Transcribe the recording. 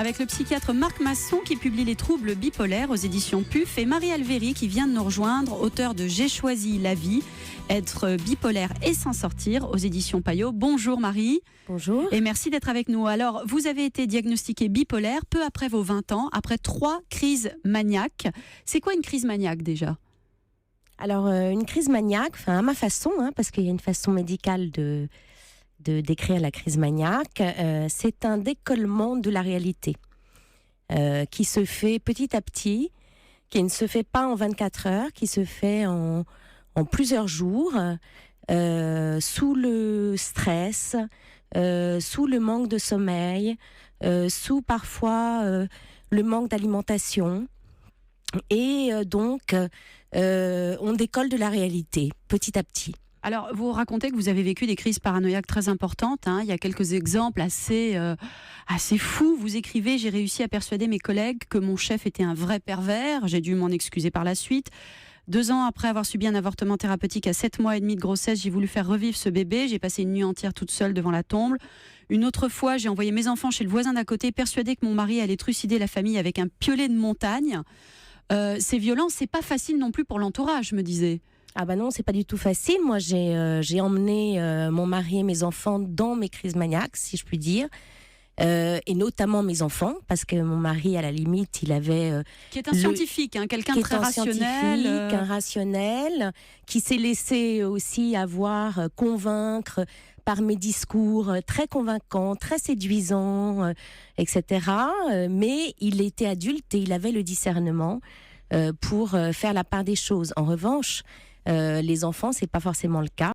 avec le psychiatre Marc Masson qui publie Les troubles bipolaires aux éditions PUF et Marie Alvéry qui vient de nous rejoindre, auteur de J'ai choisi la vie, être bipolaire et s'en sortir aux éditions Payot. Bonjour Marie. Bonjour. Et merci d'être avec nous. Alors, vous avez été diagnostiquée bipolaire peu après vos 20 ans, après 3 crises maniaques. C'est quoi une crise maniaque déjà ? Alors, une crise maniaque, à ma façon, parce qu'il y a une façon médicale de décrire la crise maniaque, c'est un décollement de la réalité qui se fait petit à petit, qui ne se fait pas en 24 heures, qui se fait en plusieurs jours, sous le stress, sous le manque de sommeil, sous parfois le manque d'alimentation. Et donc, on décolle de la réalité, petit à petit. Alors, vous racontez que vous avez vécu des crises paranoïaques très importantes. Il y a quelques exemples assez fous. Vous écrivez « J'ai réussi à persuader mes collègues que mon chef était un vrai pervers. J'ai dû m'en excuser par la suite. 2 ans après avoir subi un avortement thérapeutique à 7 mois et demi de grossesse, j'ai voulu faire revivre ce bébé. J'ai passé une nuit entière toute seule devant la tombe. Une autre fois, j'ai envoyé mes enfants chez le voisin d'à côté, persuadé que mon mari allait trucider la famille avec un piolet de montagne. » C'est violent, c'est pas facile non plus pour l'entourage, je me disais. Ah bah non, c'est pas du tout facile. Moi, j'ai emmené mon mari et mes enfants dans mes crises maniaques, si je puis dire. Et notamment mes enfants, parce que mon mari, à la limite, il avait... qui est un scientifique, quelqu'un de très rationnel. Un rationnel, qui s'est laissé aussi convaincre par mes discours très convaincants, très séduisants, etc. Mais il était adulte et il avait le discernement pour faire la part des choses. En revanche, les enfants, c'est pas forcément le cas.